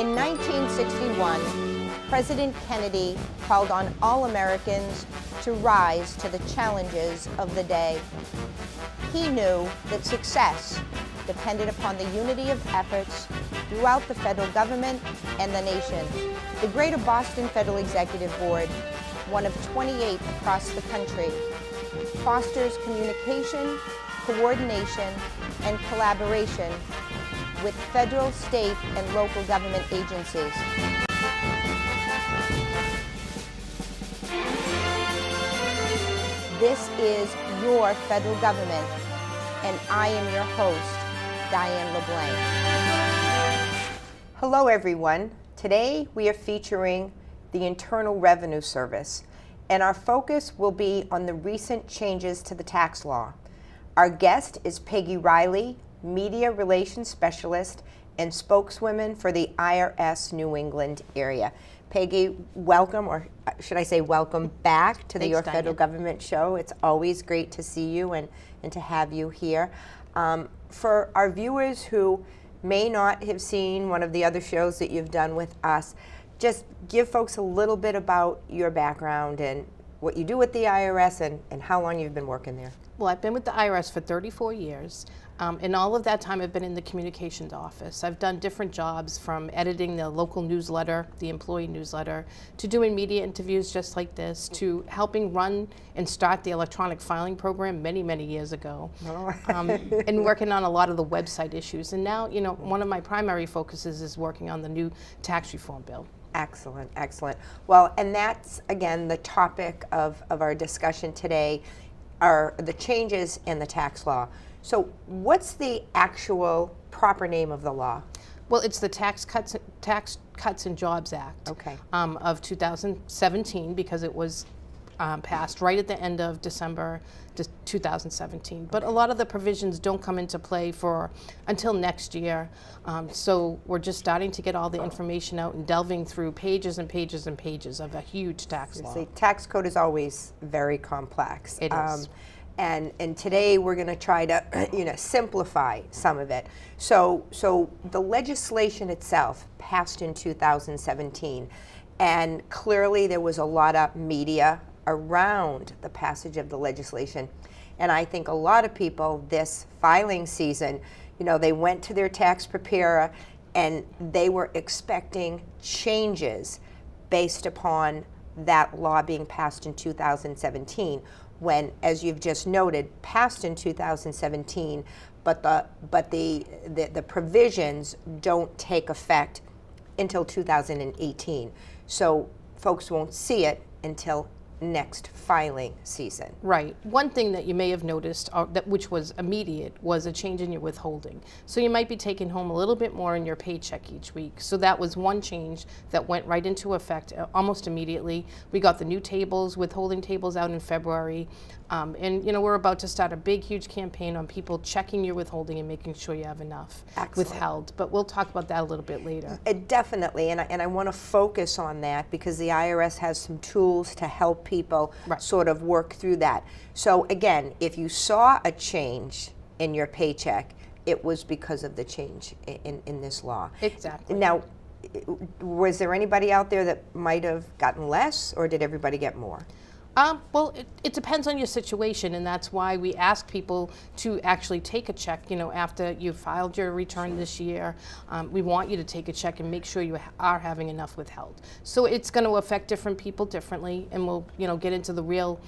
In 1961, President Kennedy called on all Americans to rise to the challenges of the day. He knew that success depended upon the unity of efforts throughout the federal government and the nation. The Greater Boston Federal Executive Board, one of 28 across the country, fosters communication, coordination, and collaboration with federal, state, and local government agencies. This is your federal government, and I am your host, Diane LeBlanc. Hello, everyone. Today we are featuring the Internal Revenue Service, and our focus will be on the recent changes to the tax law. Our guest is Peggy Riley, Media Relations Specialist and spokeswoman for the IRS New England area. Peggy, welcome, or should I say welcome back to the Your Federal Government Show. It's always great to see you and to have you here. For our viewers who may not have seen one of the other shows that you've done with us, just give folks a little bit about your background and what you do with the IRS and how long you've been working there. Well, I've been with the IRS for 34 years. And all of that time I've been in the communications office. I've done different jobs, from editing the local newsletter, the employee newsletter, to doing media interviews just like this, to helping run and start the electronic filing program many, many years ago, and working on a lot of the website issues. And now, you know, one of my primary focuses is working on the new tax reform bill. Excellent, excellent. Well, and that's, again, the topic of our discussion today, are the changes in the tax law. So what's the actual proper name of the law? Well, it's the Tax Cuts and Jobs Act, okay, of 2017, because it was passed right at the end of December 2017. But a lot of the provisions don't come into play until next year. So we're just starting to get all the information out and delving through pages and pages and pages of a huge tax law. The tax code is always very complex. It is. And today we're going to try to simplify some of it. So the legislation itself passed in 2017, and clearly there was a lot of media around the passage of the legislation. And I think a lot of people this filing season, they went to their tax preparer and they were expecting changes based upon that law being passed in 2017. When, as you've just noted, passed in 2017, but the provisions don't take effect until 2018. So folks won't see it until next filing season. Right. One thing that you may have noticed, which was immediate, was a change in your withholding. So you might be taking home a little bit more in your paycheck each week. So that was one change that went right into effect almost immediately. We got the new tables, withholding tables, out in February. And we're about to start a big, huge campaign on people checking your withholding and making sure you have enough withheld. But we'll talk about that a little bit later. Definitely, and I want to focus on that because the IRS has some tools to help people sort of work through that. So again, if you saw a change in your paycheck, it was because of the change in this law. Exactly. Now, was there anybody out there that might have gotten less, or did everybody get more? Well, it depends on your situation, and that's why we ask people to actually take a check, after you've filed your return this year. We want you to take a check and make sure you are having enough withheld. So it's going to affect different people differently, and we'll, get into the real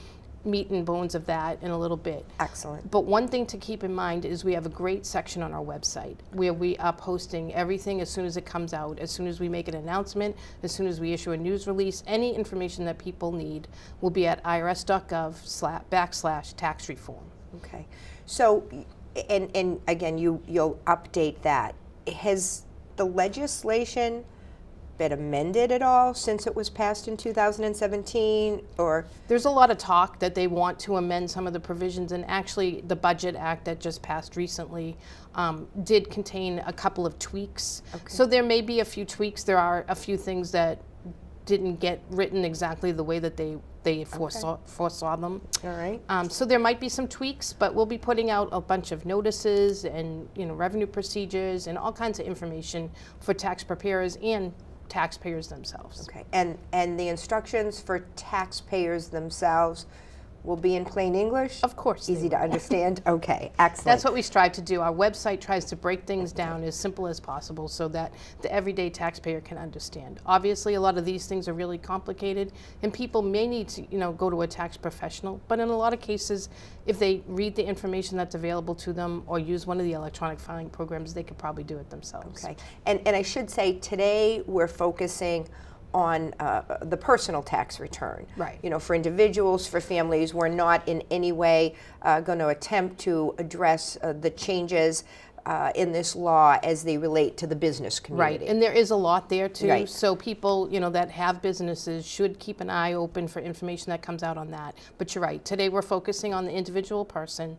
meat and bones of that in a little bit. Excellent. But one thing to keep in mind is we have a great section on our website where we are posting everything as soon as it comes out, as soon as we make an announcement, as soon as we issue a news release. Any information that people need will be at irs.gov/tax reform. Okay. So, and again, you'll update that. Has the legislation been amended at all since it was passed in 2017, or? There's a lot of talk that they want to amend some of the provisions, and actually the Budget Act that just passed recently did contain a couple of tweaks. Okay. So there may be a few tweaks. There are a few things that didn't get written exactly the way that they foresaw them. All right. So there might be some tweaks, but we'll be putting out a bunch of notices and revenue procedures and all kinds of information for tax preparers and taxpayers themselves. Okay. And the instructions for taxpayers themselves will be in plain English? Of course. Easy to understand? Okay, excellent. That's what we strive to do. Our website tries to break things down as simple as possible so that the everyday taxpayer can understand. Obviously, a lot of these things are really complicated, and people may need to, go to a tax professional. But in a lot of cases, if they read the information that's available to them or use one of the electronic filing programs, they could probably do it themselves. Okay, and I should say today we're focusing on the personal tax return. Right. For individuals, for families, we're not in any way going to attempt to address the changes in this law as they relate to the business community. Right, and there is a lot there too. Right. So people, that have businesses should keep an eye open for information that comes out on that. But you're right. Today we're focusing on the individual person,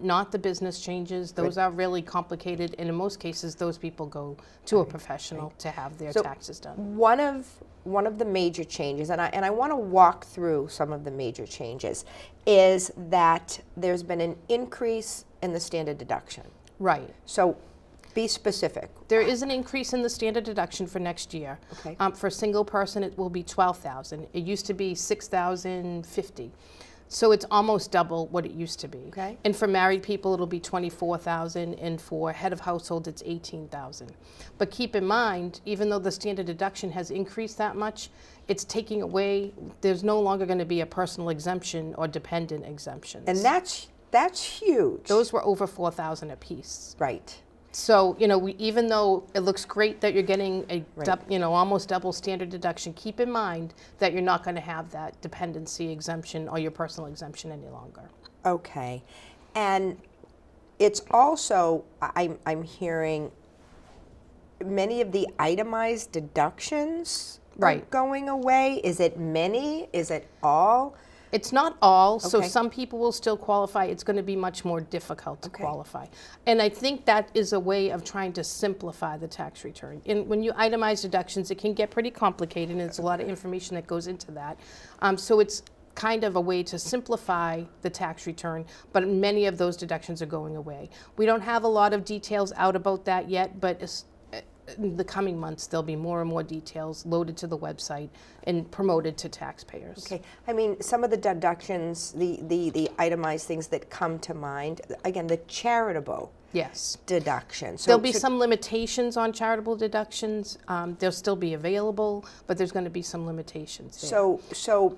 not the business changes. Those are really complicated, and in most cases, those people go to a professional to have their taxes done. One of the major changes, and I want to walk through some of the major changes, is that there's been an increase in the standard deduction. Right. So be specific. There is an increase in the standard deduction for next year. Okay. For a single person, it will be $12,000. It used to be $6,050. So it's almost double what it used to be. Okay. And for married people, it'll be $24,000, and for head of household, it's $18,000. But keep in mind, even though the standard deduction has increased that much, it's taking away. There's no longer going to be a personal exemption or dependent exemptions. And that's huge. Those were over $4,000 apiece. Right. So, even though it looks great that you're getting a, almost double standard deduction, keep in mind that you're not going to have that dependency exemption or your personal exemption any longer. Okay. And it's also, I'm hearing many of the itemized deductions are going away. Is it many? Is it all? It's not all, so Okay. some people will still qualify. It's going to be much more difficult to qualify. And I think that is a way of trying to simplify the tax return. And when you itemize deductions, it can get pretty complicated, and there's a lot of information that goes into that. So it's kind of a way to simplify the tax return, but many of those deductions are going away. We don't have a lot of details out about that yet, but in the coming months, there'll be more and more details loaded to the website and promoted to taxpayers. Okay. I mean, some of the deductions, the itemized things that come to mind, again, the charitable Yes. deduction. So There'll be some limitations on charitable deductions. They'll still be available, but there's going to be some limitations there. So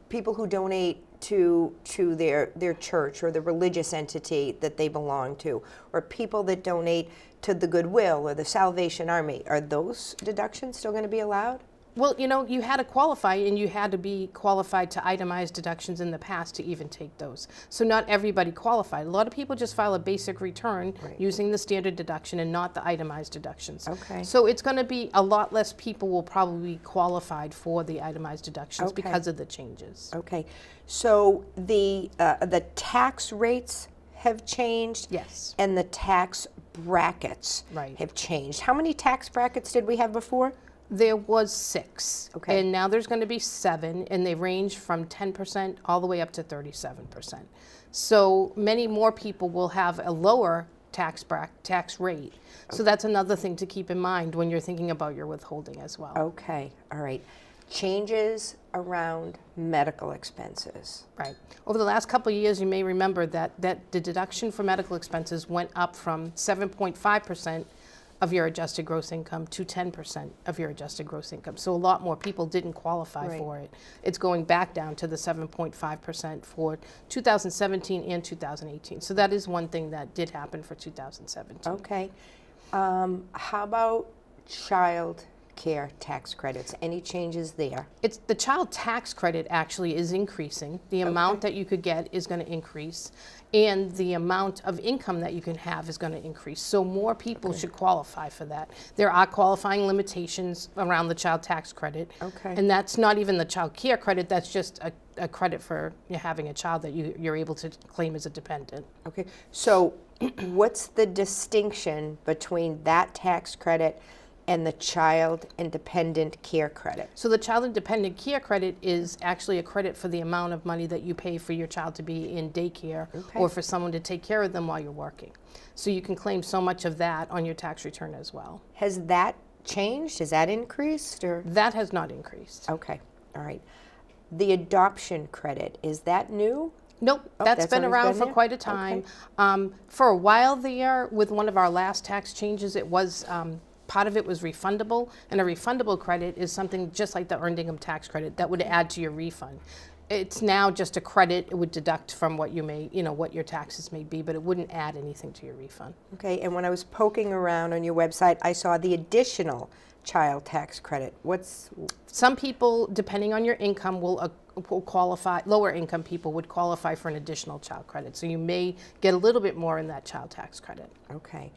people who donate to their church or the religious entity that they belong to, or people that donate to the Goodwill or the Salvation Army, are those deductions still going to be allowed? Well, you had to qualify, and you had to be qualified to itemize deductions in the past to even take those. So not everybody qualified. A lot of people just file a basic return using the standard deduction and not the itemized deductions. Okay. So it's going to be a lot less people will probably be qualified for the itemized deductions because of the changes. Okay. So the tax rates have changed? Yes. And the tax brackets have changed. How many tax brackets did we have before? There was 6, Okay. and now there's going to be 7, and they range from 10% all the way up to 37%. So many more people will have a lower tax rate. So that's another thing to keep in mind when you're thinking about your withholding as well. Okay, all right. Changes around medical expenses. Right. Over the last couple of years, you may remember that the deduction for medical expenses went up from 7.5% of your adjusted gross income to 10% of your adjusted gross income. So a lot more people didn't qualify for it. It's going back down to the 7.5% for 2017 and 2018. So that is one thing that did happen for 2017. Okay. How about child care tax credits? Any changes there? It's the child tax credit actually is increasing. The amount that you could get is going to increase, and the amount of income that you can have is going to increase. So more people should qualify for that. There are qualifying limitations around the child tax credit. Okay. And that's not even the child care credit. That's just a credit for having a child that you're able to claim as a dependent. Okay. So what's the distinction between that tax credit and the child independent care credit? So the child independent care credit is actually a credit for the amount of money that you pay for your child to be in daycare or for someone to take care of them while you're working. So you can claim so much of that on your tax return as well. Has that changed? Has that increased? Or That has not increased. okay, all right. The adoption credit, is that new? Nope, that's been always around been for there? quite a time. For a while there, with one of our last tax changes, it was part of it was refundable, and a refundable credit is something just like the earned income tax credit that would add to your refund. It's now just a credit. It would deduct from what you may, what your taxes may be, but it wouldn't add anything to your refund. Okay, and when I was poking around on your website, I saw the additional child tax credit. Some people, depending on your income, will qualify. Lower income people would qualify for an additional child credit, so you may get a little bit more in that child tax credit. Okay.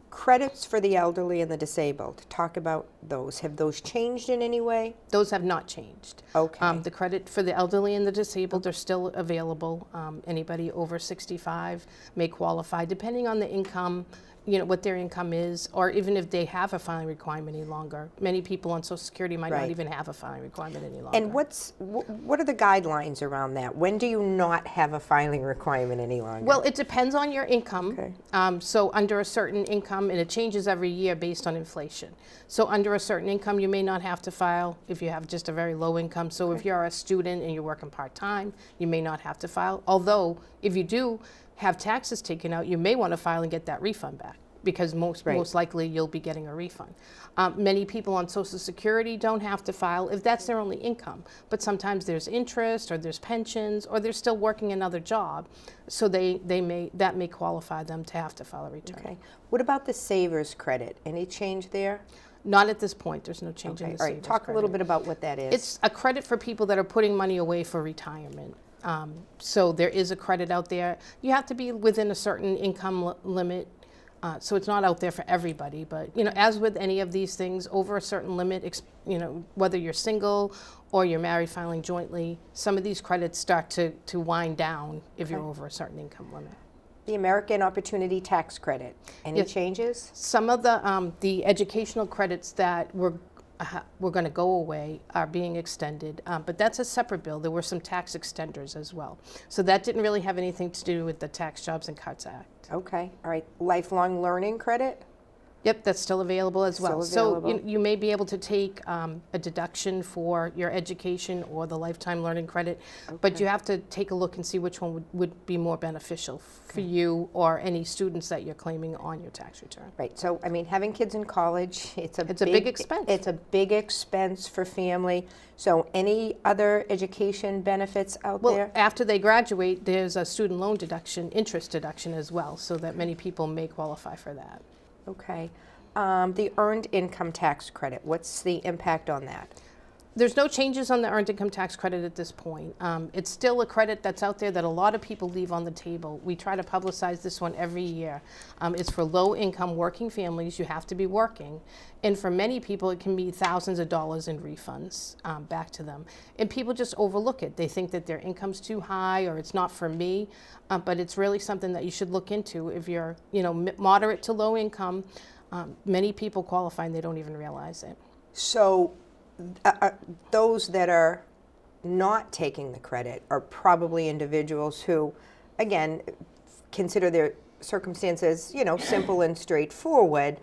Credits for the elderly and the disabled. Talk about those. Have those changed in any way? Those have not changed. Okay. The credit for the elderly and the disabled are still available. Anybody over 65 may qualify, depending on the income, what their income is, or even if they have a filing requirement any longer. Many people on Social Security might not even have a filing requirement any longer. And what are the guidelines around that? When do you not have a filing requirement any longer? Well, it depends on your income. Okay. So under a certain income, and it changes every year based on inflation. So under a certain income, you may not have to file if you have just a very low income. So if you're a student and you're working part-time, you may not have to file. Although, if you do have taxes taken out, you may want to file and get that refund back, because most likely you'll be getting a refund. Many people on Social Security don't have to file if that's their only income, but sometimes there's interest, or there's pensions, or they're still working another job, so that may qualify them to have to file a return. Okay. What about the savers credit? Any change there? Not at this point. There's no change in the All right. savers Talk credit. a little bit about what that is. It's a credit for people that are putting money away for retirement. So there is a credit out there. You have to be within a certain income limit. So it's not out there for everybody, but as with any of these things, over a certain limit, whether you're single or you're married filing jointly, some of these credits start to wind down if you're over a certain income limit. The American Opportunity Tax Credit. Any changes? Some of the educational credits that were going to go away are being extended, but that's a separate bill. There were some tax extenders as well. So that didn't really have anything to do with the Tax Jobs and Cuts Act. Okay, all right. Lifelong Learning Credit? Yep, that's still available as well. Still available. So you may be able to take a deduction for your education or the lifetime learning credit, but you have to take a look and see which one would be more beneficial for you or any students that you're claiming on your tax return. Right, so I mean, having kids in college, it's a big expense. It's a big expense for family. So any other education benefits out there? Well, after they graduate, there's a student loan deduction, interest deduction as well, so that many people may qualify for that. Okay. The Earned Income Tax Credit, what's the impact on that? There's no changes on the Earned Income Tax Credit at this point. It's still a credit that's out there that a lot of people leave on the table. We try to publicize this one every year. It's for low-income working families. You have to be working. And for many people, it can be thousands of dollars in refunds back to them. And people just overlook it. They think that their income's too high or it's not for me. But it's really something that you should look into if you're moderate to low income. Many people qualify and they don't even realize it. So those that are not taking the credit are probably individuals who, again, consider their circumstances, simple and straightforward,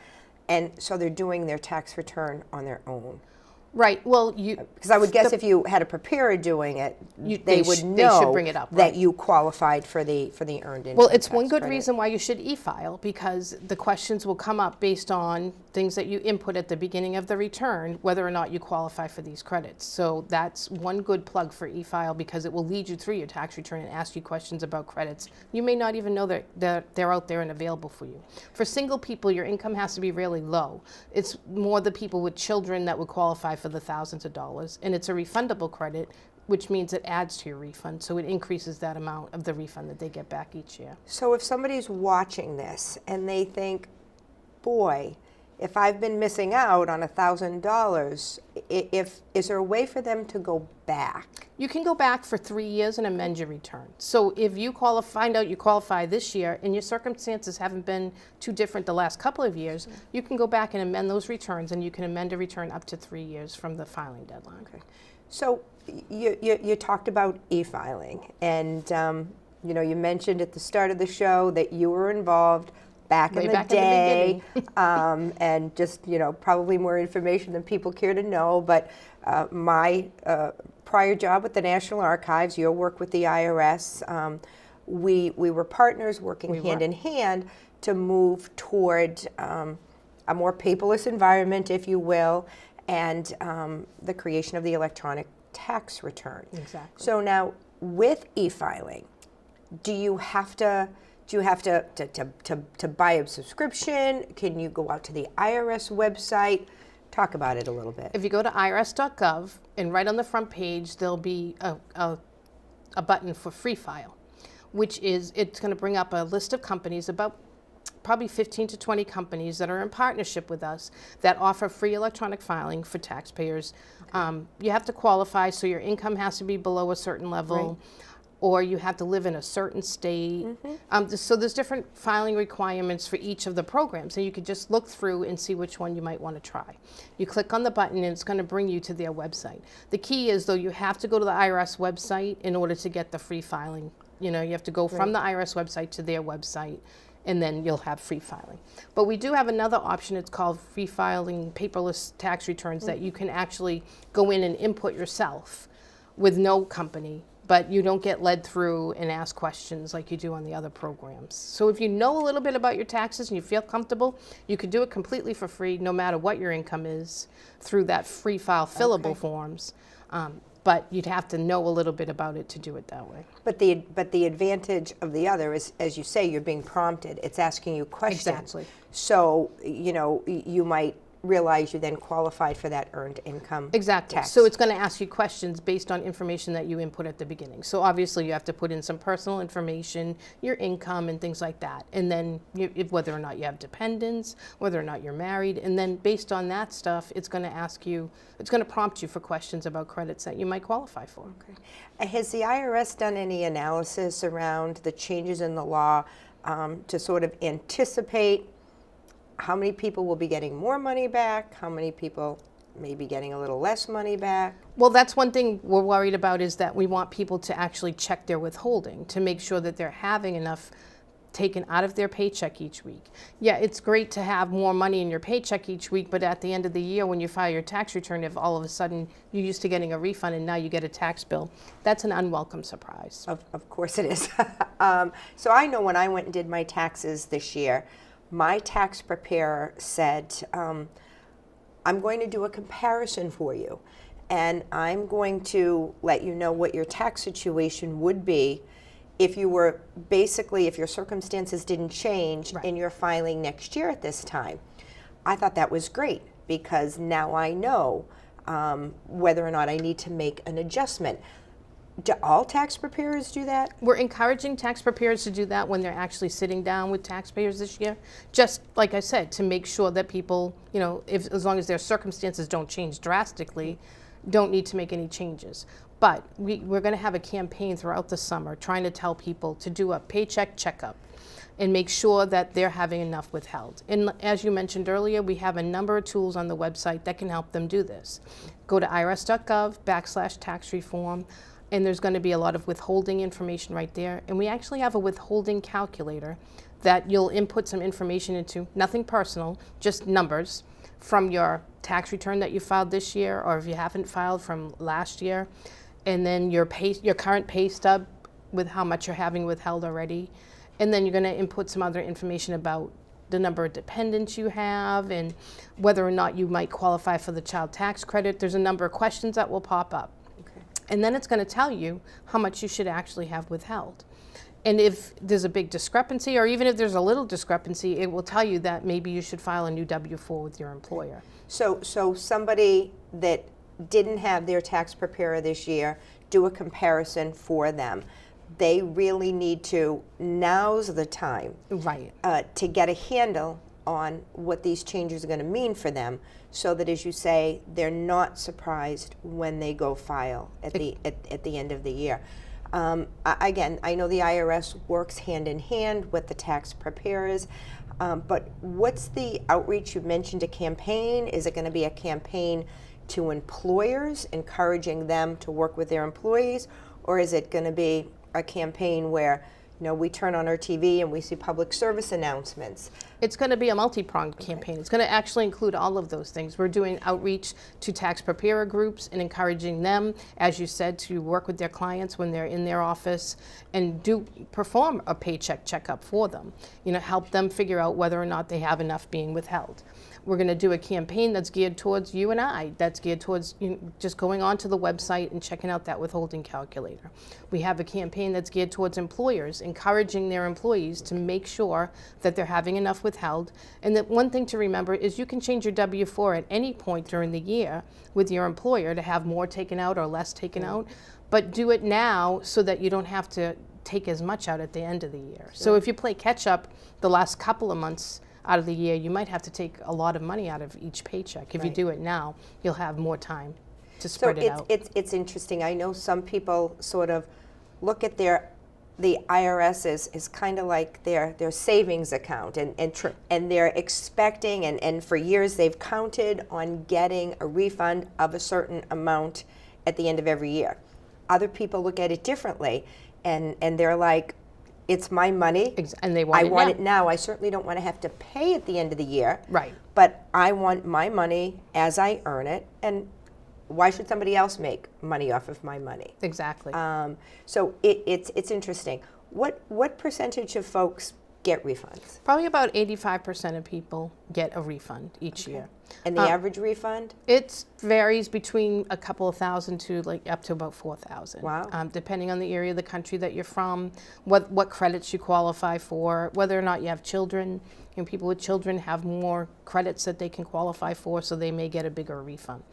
and so they're doing their tax return on their own. Right. Well, because I would guess if you had a preparer doing it, they would know they should bring it up, that you qualified for the earned income. Well, it's tax one good credit. reason why you should e-file, because the questions will come up based on things that you input at the beginning of the return, whether or not you qualify for these credits. So that's one good plug for e-file, because it will lead you through your tax return and ask you questions about credits. You may not even know that they're out there and available for you. For single people, your income has to be really low. It's more the people with children that would qualify for the thousands of dollars, and it's a refundable credit, which means it adds to your refund, so it increases that amount of the refund that they get back each year. So if somebody's watching this and they think, boy, if I've been missing out on $1,000, is there a way for them to go back? You can go back for 3 years and amend your return. So if you find out you qualify this year and your circumstances haven't been too different the last couple of years, you can go back and amend those returns, and you can amend a return up to 3 years from the filing deadline. Okay. So you talked about e-filing, and you mentioned at the start of the show that you were involved back in the day, and just probably more information than people care to know. But my prior job with the National Archives, your work with the IRS, we were partners working hand in hand to move toward a more paperless environment, if you will, and the creation of the electronic tax return. Exactly. So now with e-filing, do you have to buy a subscription? Can you go out to the IRS website? Talk about it a little bit. If you go to irs.gov, and right on the front page, there'll be a button for free file, which is, it's going to bring up a list of companies, about probably 15 to 20 companies that are in partnership with us that offer free electronic filing for taxpayers. You have to qualify, so your income has to be below a certain level. Right. Or you have to live in a certain state. So there's different filing requirements for each of the programs, and you could just look through and see which one you might want to try. You click on the button, and it's going to bring you to their website. The key is, though, you have to go to the IRS website in order to get the free filing. You have to go from the IRS website to their website, and then you'll have free filing. But we do have another option. It's called free filing paperless tax returns that you can actually go in and input yourself with no company, but you don't get led through and ask questions like you do on the other programs. So if you know a little bit about your taxes and you feel comfortable, you could do it completely for free, no matter what your income is, through that free file fillable forms. But you'd have to know a little bit about it to do it that way. But the advantage of the other is, as you say, you're being prompted. It's asking you questions. Exactly. So you might realize you then qualified for that earned income tax. So it's going to ask you questions based on information that you input at the beginning. So obviously you have to put in some personal information, your income and things like that. And then whether or not you have dependents, whether or not you're married. And then based on that stuff, it's going to ask you, it's going to prompt you for questions about credits that you might qualify for. Okay. Has the IRS done any analysis around the changes in the law to sort of anticipate how many people will be getting more money back, how many people may be getting a little less money back? Well, that's one thing we're worried about, is that we want people to actually check their withholding to make sure that they're having enough taken out of their paycheck each week. Yeah, it's great to have more money in your paycheck each week, but at the end of the year when you file your tax return, if all of a sudden you're used to getting a refund and now you get a tax bill, that's an unwelcome surprise. Of course it is. So I know when I went and did my taxes this year, my tax preparer said, I'm going to do a comparison for you, and I'm going to let you know what your tax situation would be if you were if your circumstances didn't change and you're filing next year at this time. I thought that was great, because now I know whether or not I need to make an adjustment. Do all tax preparers do that? We're encouraging tax preparers to do that when they're actually sitting down with taxpayers this year. Just like I said, to make sure that people, as long as their circumstances don't change drastically, don't need to make any changes. But we're going to have a campaign throughout the summer trying to tell people to do a paycheck checkup and make sure that they're having enough withheld. And as you mentioned earlier, we have a number of tools on the website that can help them do this. Go to irs.gov/tax reform. And there's going to be a lot of withholding information right there. And we actually have a withholding calculator that you'll input some information into, nothing personal, just numbers from your tax return that you filed this year, or if you haven't filed, from last year. And then your current pay stub with how much you're having withheld already. And then you're going to input some other information about the number of dependents you have and whether or not you might qualify for the child tax credit. There's a number of questions that will pop up. And then it's going to tell you how much you should actually have withheld. And if there's a big discrepancy, or even if there's a little discrepancy, it will tell you that maybe you should file a new W-4 with your employer. So somebody that didn't have their tax preparer this year, do a comparison for them. They really need to, now's the time, right, to get a handle on what these changes are going to mean for them, so that, as you say, they're not surprised when they go file at the end of the year. Again, I know the IRS works hand in hand with the tax preparers, but what's the outreach? You mentioned a campaign. Is it going to be a campaign to employers, encouraging them to work with their employees, or is it going to be a campaign where, you know, we turn on our TV and we see public service announcements? It's going to be a multi-pronged campaign. It's going to actually include all of those things. We're doing outreach to tax preparer groups and encouraging them, as you said, to work with their clients when they're in their office and perform a paycheck checkup for them. You know, help them figure out whether or not they have enough being withheld. We're going to do a campaign that's geared towards you and I, that's geared towards just going onto the website and checking out that withholding calculator. We have a campaign that's geared towards employers, encouraging their employees to make sure that they're having enough withheld. And that one thing to remember is you can change your W-4 at any point during the year with your employer to have more taken out or less taken out, but do it now so that you don't have to take as much out at the end of the year. So if you play catch up the last couple of months out of the year, you might have to take a lot of money out of each paycheck. If you do it now, you'll have more time to spread it out. It's interesting. I know some people sort of look at the IRS is kind of like their savings account, and they're expecting, and for years they've counted on getting a refund of a certain amount at the end of every year. Other people look at it differently, and they're like, it's my money, and they want it now. I certainly don't want to have to pay at the end of the year. Right. But I want my money as I earn it, and why should somebody else make money off of my money? Exactly. So it's interesting. What percentage of folks get refunds? Probably about 85% of people get a refund each year. And the average refund? It varies between a couple of thousand to up to about 4,000. Wow. Depending on the area of the country that you're from, what credits you qualify for, whether or not you have children. You know, people with children have more credits that they can qualify for, so they may get a bigger refund.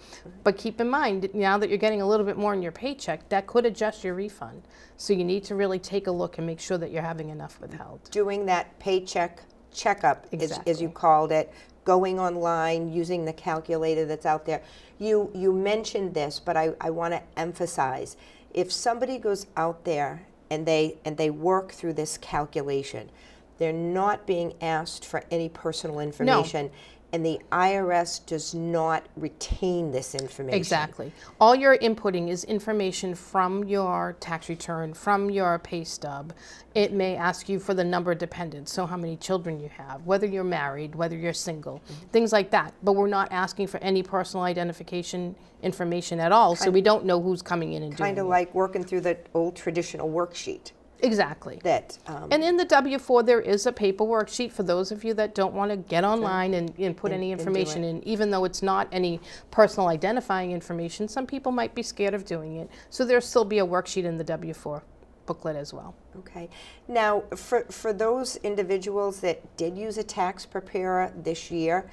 But keep in mind, now that you're getting a little bit more in your paycheck, that could adjust your refund. So you need to really take a look and make sure that you're having enough withheld. Doing that paycheck checkup, Exactly. as you called it, going online, using the calculator that's out there. You mentioned this, but I want to emphasize, if somebody goes out there and they work through this calculation, they're not being asked for any personal information. No. And the IRS does not retain this information. Exactly. All you're inputting is information from your tax return, from your pay stub. It may ask you for the number of dependents, so how many children you have, whether you're married, whether you're single, things like that. But we're not asking for any personal identification information at all, so we don't know who's coming in and doing it. Kind of like working through the old traditional worksheet. Exactly. And in the W-4, there is a paper worksheet for those of you that don't want to get online and put any information in. Even though it's not any personal identifying information, some people might be scared of doing it. So there'll still be a worksheet in the W-4 booklet as well. Okay. Now, for those individuals that did use a tax preparer this year,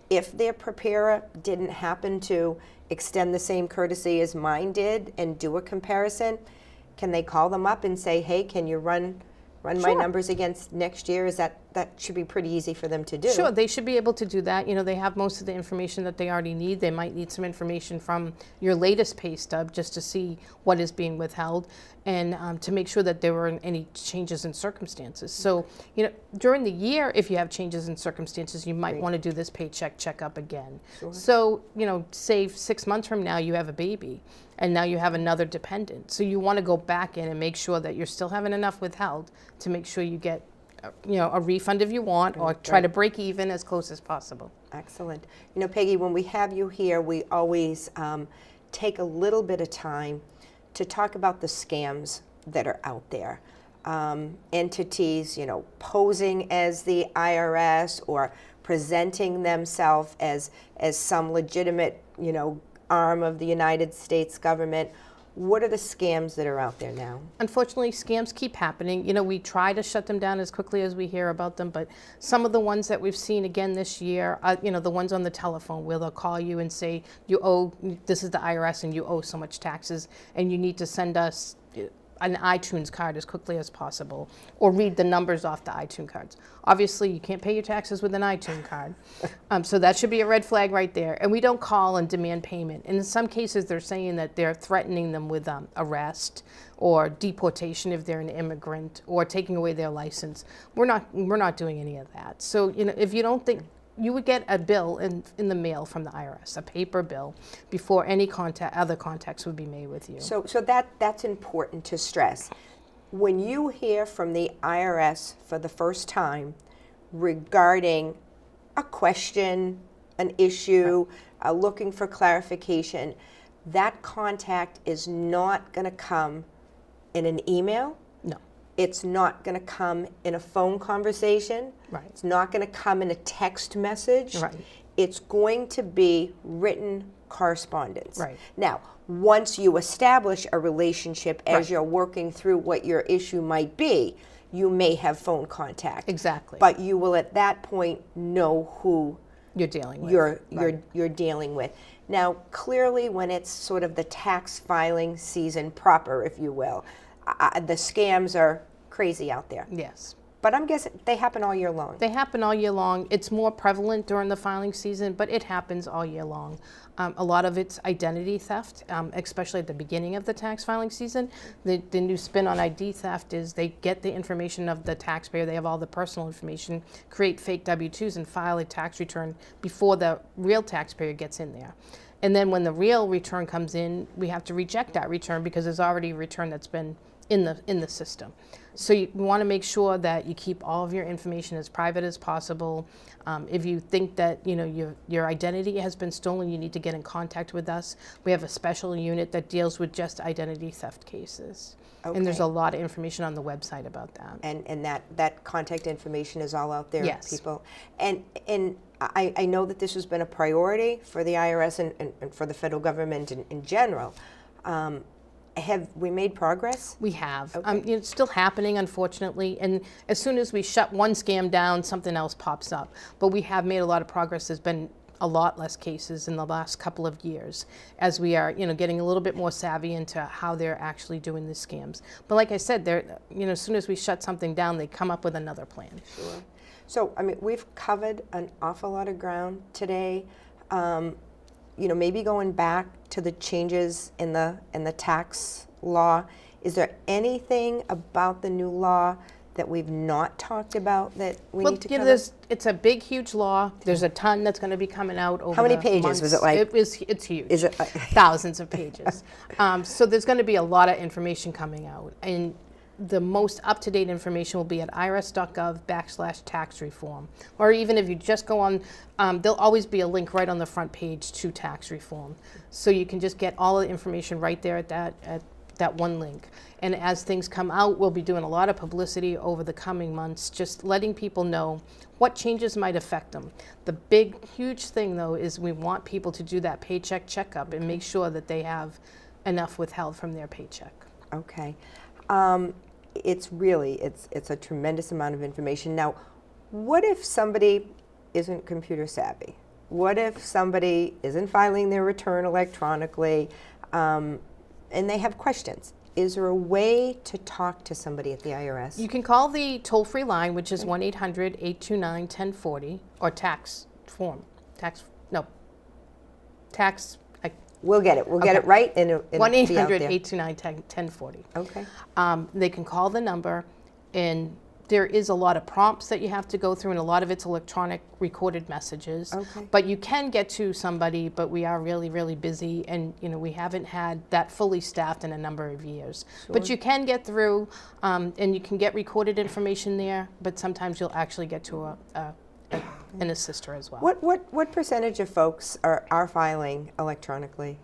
if their preparer didn't happen to extend the same courtesy as mine did and do a comparison, can they call them up and say, hey, can you run my numbers against next year? That should be pretty easy for them to do. Sure, they should be able to do that. You know, they have most of the information that they already need. They might need some information from your latest pay stub just to see what is being withheld and to make sure that there weren't any changes in circumstances. So, you know, during the year, if you have changes in circumstances, you might want to do this paycheck checkup again. Sure. So, you know, say 6 months from now you have a baby and now you have another dependent. So you want to go back in and make sure that you're still having enough withheld to make sure you get a refund if you want, or try to break even as close as possible. Excellent. You know, Peggy, when we have you here, we always take a little bit of time to talk about the scams that are out there. Entities, you know, posing as the IRS or presenting themselves as some legitimate, you know, arm of the United States government. What are the scams that are out there now? Unfortunately, scams keep happening. You know, we try to shut them down as quickly as we hear about them, but some of the ones that we've seen again this year, you know, the ones on the telephone where they'll call you and say, you owe, this is the IRS and you owe so much taxes and you need to send us an iTunes card as quickly as possible, or read the numbers off the iTunes cards. Obviously, you can't pay your taxes with an iTunes card, so that should be a red flag right there. And we don't call and demand payment. And in some cases, they're saying that they're threatening them with arrest or deportation if they're an immigrant, or taking away their license. We're not doing any of that. So if you don't think, you would get a bill in the mail from the IRS, a paper bill, before any other contacts would be made with you. So that's important to stress. When you hear from the IRS for the first time regarding a question, an issue, looking for clarification, that contact is not going to come in an email. No. It's not going to come in a phone conversation. Right. It's not going to come in a text message. Right. It's going to be written correspondence. Right. Now, once you establish a relationship as Right. you're working through what your issue might be, you may have phone contact. Exactly. But you will at that point know who you're dealing with. you're dealing with. Now, clearly when it's sort of the tax filing season proper, if you will, the scams are crazy out there. Yes. But I'm guessing they happen all year long. They happen all year long. It's more prevalent during the filing season, but it happens all year long. A lot of it's identity theft, especially at the beginning of the tax filing season. The new spin on ID theft is they get the information of the taxpayer, they have all the personal information, create fake W-2s and file a tax return before the real taxpayer gets in there. And then when the real return comes in, we have to reject that return because there's already a return that's been in the system. So you want to make sure that you keep all of your information as private as possible. If you think that your identity has been stolen, you need to get in contact with us. We have a special unit that deals with just identity theft cases. Okay. And there's a lot of information on the website about that. And that contact information is all out there, Yes. people. And I know that this has been a priority for the IRS and for the federal government in general. Have we made progress? We have. Okay. It's still happening, unfortunately, and as soon as we shut one scam down, something else pops up. But we have made a lot of progress. There's been a lot less cases in the last couple of years as we are, getting a little bit more savvy into how they're actually doing the scams. But like I said, as soon as we shut something down, they come up with another plan. Sure. So, we've covered an awful lot of ground today. Maybe going back to the changes in the tax law, is there anything about the new law that we've not talked about that we need to cover? It's a big, huge law. There's a ton that's going to be coming out over How many the pages months. was it like? It's huge. Is it thousands of pages? So there's going to be a lot of information coming out, and the most up-to-date information will be at irs.gov/tax reform. Or even if you just go on, there'll always be a link right on the front page to tax reform. So you can just get all the information right there at that one link. And as things come out, we'll be doing a lot of publicity over the coming months, just letting people know what changes might affect them. The big, huge thing, though, is we want people to do that paycheck checkup and make sure that they have enough withheld from their paycheck. Okay. It's a tremendous amount of information. Now, what if somebody isn't computer savvy? What if somebody isn't filing their return electronically and they have questions? Is there a way to talk to somebody at the IRS? You can call the toll-free line, which is 1-800-829-1040, or tax. We'll get it. We'll get it right. 1-800-829-1040. Okay. They can call the number, and there is a lot of prompts that you have to go through, and a lot of it's electronic recorded messages. Okay. But you can get to somebody, but we are really, really busy, and we haven't had that fully staffed in a number of years. Sure. But you can get through, and you can get recorded information there, but sometimes you'll actually get to an assister as well. What percentage of folks are filing electronically?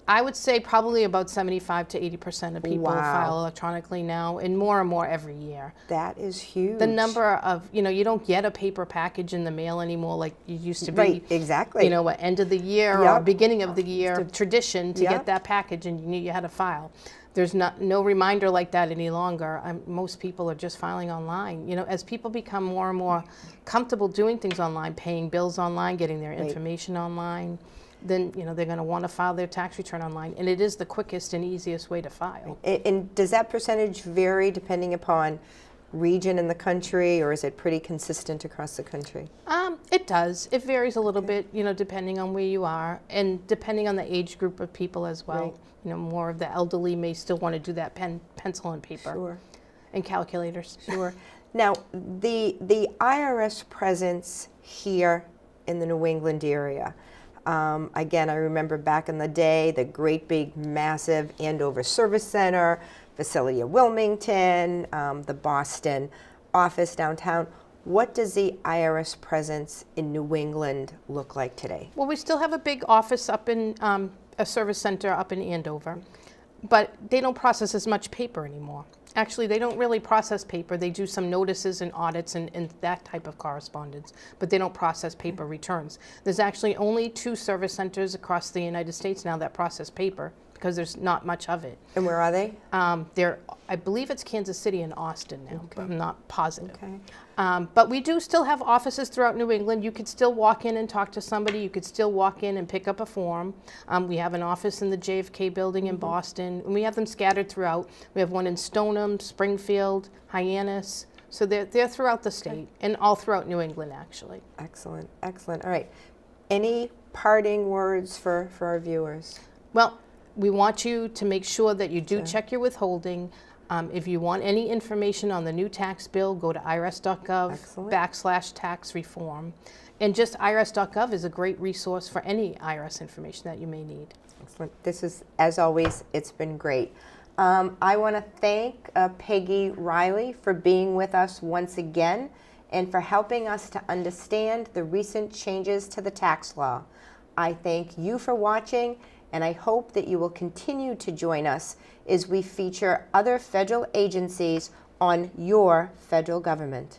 I would say probably about 75 to 80% of people Wow. file electronically now, and more every year. That is huge. The number of, you don't get a paper package in the mail anymore like you used to be. Right, exactly. At end of the year or Yep. beginning of the year tradition to Yep. get that package, and you knew you had to file. There's no reminder like that any longer. Most people are just filing online. As people become more and more comfortable doing things online, paying bills online, getting their information online, then they're going to want to file their tax return online, and it is the quickest and easiest way to file. And does that percentage vary depending upon region in the country, or is it pretty consistent across the country? It does. It varies a little bit, depending on where you are and depending on the age group of people as well. Right. More of the elderly may still want to do that pencil and paper. Sure. And calculators. Sure. Now, the IRS presence here in the New England area, again, I remember back in the day, the great big massive Andover Service Center, Visalia Wilmington, the Boston office downtown. What does the IRS presence in New England look like today? Well, we still have a big office up in a service center up in Andover, but they don't process as much paper anymore. Actually, they don't really process paper. They do some notices and audits and that type of correspondence, but they don't process paper returns. There's actually only 2 service centers across the United States now that process paper, because there's not much of it. And where are they? I believe it's Kansas City and Austin now, but I'm not positive. Okay. But we do still have offices throughout New England. You could still walk in and talk to somebody. You could still walk in and pick up a form. We have an office in the JFK building in Boston, and we have them scattered throughout. We have one in Stoneham, Springfield, Hyannis. So they're throughout the state and all throughout New England, actually. Excellent, excellent. All right. Any parting words for our viewers? Well, we want you to make sure that you do check your withholding. If you want any information on the new tax bill, go to irs.gov/tax reform. And just irs.gov is a great resource for any IRS information that you may need. Excellent. This is, as always, it's been great. I want to thank Peggy Riley for being with us once again and for helping us to understand the recent changes to the tax law. I thank you for watching, and I hope that you will continue to join us as we feature other federal agencies on your federal government.